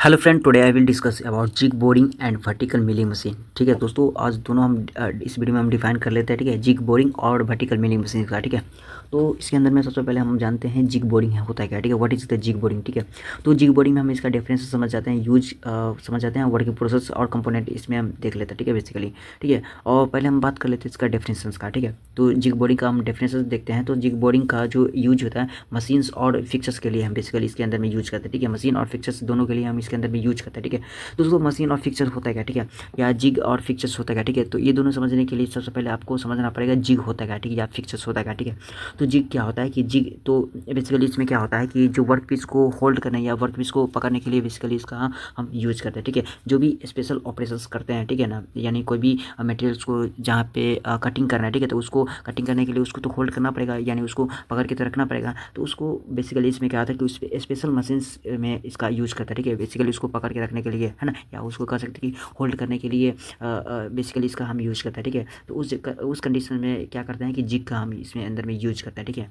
Hello friend, today I will discuss about jig boring and vertical milling machine. ठीक है दोस्तों, आज दोनों हम इस वीडियो में हम डिफाइन कर लेते हैं। ठीक है, जिग बोरिंग और वर्टिकल मिलिंग मशीन का। ठीक है, तो इसके अंदर में सबसे पहले हम जानते हैं जिग बोरिंग होता है क्या। ठीक है, what is the jig boring. ठीक है, तो जिग बोरिंग में हम इसका डिफरेंस समझ जाते हैं, यूज समझ जाते हैं, वर्किंग प्रोसेस और कंपोनेंट इसमें हम देख लेते हैं। ठीक है, बेसिकली। ठीक है, और पहले हम बात कर लेते हैं इसका डेफिनेशन का। ठीक है, तो जिग बोरिंग का हम डेफिनेशन देखते हैं। तो जिग बोरिंग का जो यूज होता है मशीन्स और फिक्चर्स के लिए हम बेसिकली इसके अंदर में यूज करते हैं। ठीक है, मशीन और फिक्चर्स दोनों के लिए हम इसके अंदर में यूज करते हैं। ठीक है, दोस्तों मशीन और फिक्चर होता है क्या। ठीक है, या जिग और फिक्चर्स होता है क्या। ठीक है, तो ये दोनों समझने के लिए सबसे पहले आपको समझना पड़ेगा जिग होता है क्या। ठीक है, या फिक्चर्स होता है क्या। ठीक है, तो जिग क्या होता है कि जिग तो बेसिकली इसमें क्या होता है कि जो वर्क पीस को होल्ड करने या वर्क पीस को पकड़ने के लिए बेसिकली इसका हम यूज करते हैं। ठीक है, जो भी स्पेशल ऑपरेशंस करते हैं, ठीक है ना, यानी कोई भी मटेरियल्स को जहाँ पे कटिंग करना है, ठीक है, तो उसको कटिंग करने के लिए उसको तो होल्ड करना पड़ेगा, यानी उसको पकड़ के तो रखना पड़ेगा। तो उसको बेसिकली इसमें क्या होता है कि उस स्पेशल मशीन्स में इसका यूज करता है। ठीक है, बेसिकली उसको पकड़ के रखने के लिए, है ना, या उसको कह सकते हैं कि होल्ड करने के लिए बेसिकली इसका हम यूज करते हैं। ठीक है, तो उस कंडीशन में क्या करते हैं कि जिग का हम इसमें अंदर में यूज करते हैं। ठीक है,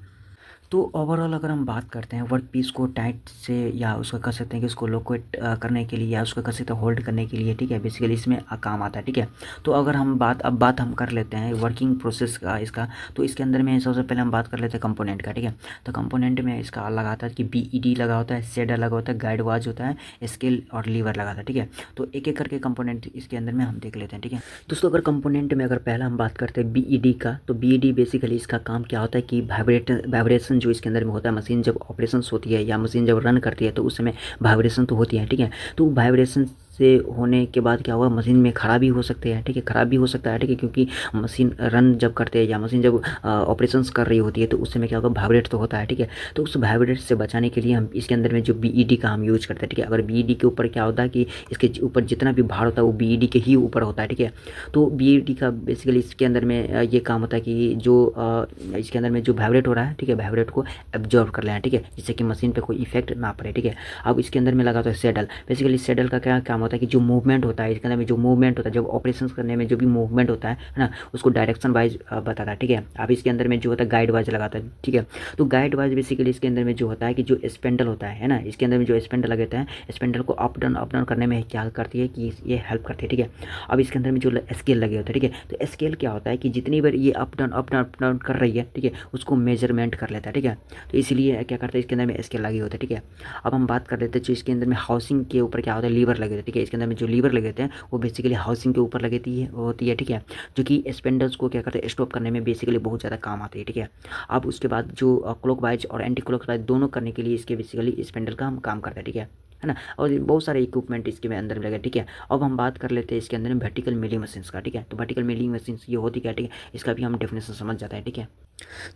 तो ओवरऑल अगर हम बात करते हैं वर्क पीस को टाइट से या उसको कह सकते हैं कि उसको लोकेट करने के लिए या उसको कह सकते हैं होल्ड करने के लिए, ठीक है, बेसिकली इसमें काम आता है। ठीक है, तो अगर हम बात हम कर लेते हैं वर्किंग प्रोसेस का इसका, तो इसके अंदर में सबसे पहले हम बात कर लेते हैं कंपोनेंट का। ठीक है, तो कंपोनेंट में इसका लगा आता है कि BED लगा होता है, सेडर लगा होता है, गाइड वाज होता है, स्केल और लीवर लगा था। ठीक है, तो एक एक करके कंपोनेंट इसके अंदर में हम देख लेते हैं। ठीक है, दोस्तों अगर कंपोनेंट में अगर पहला हम बात करते हैं BED का, तो BED बेसिकली इसका काम क्या होता है कि वाइब्रेशन जो इसके अंदर में होता है, मशीन जब ऑपरेशंस होती है या मशीन जब रन करती है तो उस समय वाइब्रेशन तो होती है। ठीक है, तो वाइब्रेशन से होने के बाद क्या हुआ, मशीन में खराबी हो सकती है। ठीक है, खराबी हो सकता है। ठीक है, क्योंकि मशीन रन जब करते हैं या मशीन जब ऑपरेशंस कर रही होती है तो उस समय क्या होगा, वाइब्रेट तो होता है। ठीक है, तो उस वाइब्रेट से बचाने के लिए हम इसके अंदर में जो BED का हम यूज करते हैं। ठीक है, अगर BED के ऊपर क्या होता है कि इसके ऊपर जितना भी भार होता है वो BED के ही ऊपर होता है। ठीक है, तो BED का बेसिकली इसके अंदर में ये काम होता है कि जो इसके अंदर में जो वाइब्रेट हो रहा है, ठीक है, वाइब्रेट को एब्जॉर्व कर लेना। ठीक है, जिससे कि मशीन पे कोई इफेक्ट ना पड़े। ठीक है, अब इसके अंदर में लगा होता है सेडल। बेसिकली सेडल का क्या काम होता है कि जो मूवमेंट होता है इसके अंदर में, जो मूवमेंट होता है जब ऑपरेशन करने में जो भी मूवमेंट होता है ना, उसको डायरेक्शन वाइज बताता है। ठीक है, अब इसके अंदर में जो होता है गाइड वाइज लगाता है। ठीक है, तो गाइड वाइज बेसिकली इसके अंदर में जो होता है कि जो स्पेंडल होता है ना, इसके अंदर में जो स्पेंडल लगाते हैं, स्पेंडल को अप डाउन करने में क्या करती है कि ये हेल्प करती है। ठीक है, अब इसके अंदर में जो स्केल लगे होते हैं, ठीक है, तो स्केल क्या होता है कि जितनी बार ये अप डाउन कर रही है, ठीक है, उसको मेजरमेंट कर लेता है। ठीक है, तो इसीलिए क्या करता है इसके अंदर में स्केल लगे होते हैं। ठीक है, अब हम बात कर लेते हैं जो इसके अंदर में हाउसिंग के ऊपर क्या होता है, लीवर लगे होते हैं। ठीक है, इसके अंदर में जो लीवर लगे होते हैं वो बेसिकली हाउसिंग के ऊपर लगती है होती है। ठीक है, जो कि स्पेंडल्स को क्या करते हैं, स्टॉप करने में बेसिकली बहुत ज़्यादा काम आती है। ठीक है, अब उसके बाद जो क्लॉकवाइज और एंटी क्लॉकवाइज दोनों करने के लिए इसके बेसिकली स्पेंडल का हम काम करता है। ठीक है ना, और बहुत सारे इक्विपमेंट इसके में अंदर में लगे। ठीक है, अब हम बात कर लेते हैं इसके अंदर में वर्टिकल मिलिंग मशीन्स का। ठीक है, तो वर्टिकल मिलिंग मशीन्स ये होती क्या, ठीक है, इसका भी हम डेफिनेशन समझ जाता है। ठीक है,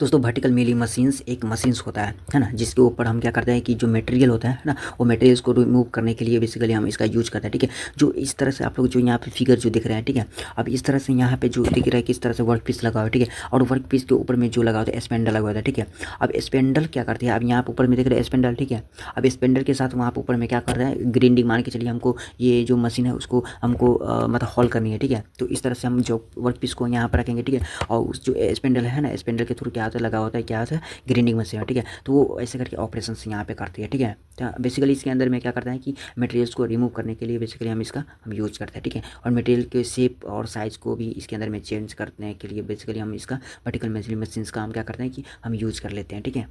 दोस्तों वर्टिकल मिलिंग मशीन्स एक मशीन्स होता है ना, जिसके ऊपर हम क्या करते हैं कि जो मटेरियल होता है ना, वो मटेरियल्स को रिमूव करने के लिए बेसिकली हम इसका यूज करते हैं। ठीक है, जो इस तरह से आप लोग जो यहाँ पे फिगर जो दिख रहे हैं, ठीक है, अब इस तरह से यहाँ पे जो दिख रहा है किस तरह से वर्क पीस लगा हुआ है। ठीक है, और वर्क पीस के ऊपर में जो लगा होता है स्पेंडल लगा हुआ है। ठीक है, अब स्पेंडल क्या करती है, अब यहाँ पे ऊपर में दिख रहा है स्पेंडल। ठीक है, अब स्पेंडल के साथ वहाँ पे ऊपर में क्या कर रहा है, ग्राइंडिंग मान के चलिए हमको ये जो मशीन है उसको हमको मतलब हॉल करनी है। ठीक है, तो इस तरह से हम जो वर्क पीस को यहाँ पर रखेंगे। ठीक है, और उस जो स्पेंडल है ना, स्पेंडल के थ्रू क्या होता है, लगा होता है क्या होता है, ग्राइंडिंग मशीन है। ठीक है, तो वो ऐसे करके ऑपरेशन यहाँ पे करती है। ठीक है, तो बेसिकली इसके अंदर में क्या करता है कि मटेरियल्स को रिमूव करने के लिए बेसिकली हम इसका हम यूज करते हैं। ठीक है, और मटेरियल के शेप और साइज़ को भी इसके अंदर में चेंज करने के लिए बेसिकली हम इसका वर्टिकल मिलिंग मशीन्स का हम क्या करते हैं कि हम यूज कर लेते हैं। ठीक है,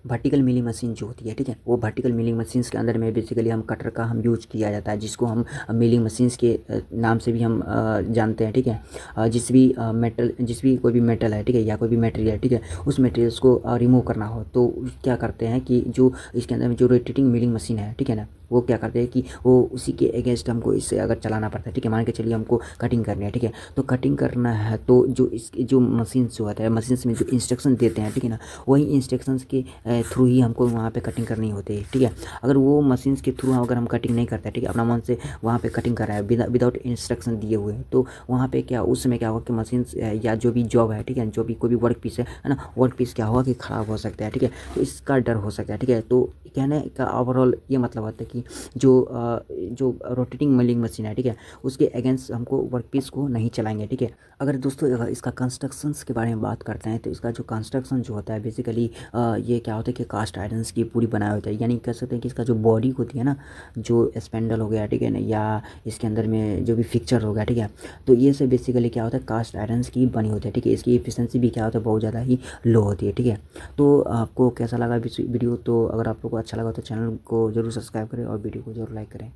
वर्टिकल मिलिंग मशीन जो होती है, ठीक है, वो वर्टिकल मिलिंग मशीन्स के अंदर में बेसिकली हम कटर का हम यूज किया जाता है, जिसको हम मिलिंग मशीन्स के नाम से भी हम जानते हैं। ठीक है, जिस भी कोई भी मेटल है, ठीक है, या कोई भी मटेरियल, ठीक है, उस मटेरियल्स को रिमूव करना हो तो क्या करते हैं कि जो इसके अंदर में जो रोटेटिंग मिलिंग मशीन है, ठीक है ना, वो क्या करते हैं कि वो उसी के अगेंस्ट हमको इससे अगर चलाना पड़ता है। ठीक है, मान के चलिए हमको कटिंग करनी है। ठीक है, तो कटिंग करना है तो जो इसकी जो मशीन्स जो होता है, मशीन्स में जो इंस्ट्रक्शन देते हैं, ठीक है ना, वही इंस्ट्रक्शंस के थ्रू ही हमको वहाँ पे कटिंग करनी होती है। ठीक है, अगर वो मशीन्स के थ्रू अगर हम कटिंग नहीं करते, ठीक है, अपना मन से वहाँ पे कटिंग कर रहा है विदाउट इंस्ट्रक्शन दिए हुए, तो वहाँ पे क्या उस समय क्या होगा कि मशीन्स या जो भी जॉब है, ठीक है, जो भी कोई भी वर्क पीस है ना, वर्क पीस क्या होगा कि ख़राब हो सकता है। ठीक है, तो इसका डर हो सकता है। ठीक है, तो कहने का ओवरऑल ये मतलब होता है कि जो रोटेटिंग मिलिंग मशीन है, ठीक है, उसके अगेंस्ट हमको वर्क पीस को नहीं चलाएंगे। ठीक है, अगर दोस्तों इसका कंस्ट्रक्शंस के बारे में बात करते हैं तो इसका जो कंस्ट्रक्शन जो होता है बेसिकली ये क्या होता है कि कास्ट आयरन्स की पूरी बनाया होता है, यानी कह सकते हैं कि इसका जो बॉडी होती है ना, जो स्पेंडल हो गया, ठीक है ना, या इसके अंदर में जो भी फिक्चर हो गया, ठीक है, तो ये सब बेसिकली क्या होता है कास्ट आयरन्स की बनी होती है, ठीक है। इसकी एफिशिएंसी भी क्या होता है बहुत ज़्यादा ही लो होती है, ठीक है। तो आपको कैसा लगा वीडियो? तो अगर आप लोग को अच्छा लगा तो चैनल को जरूर सब्सक्राइब करें और वीडियो को जरूर लाइक करें।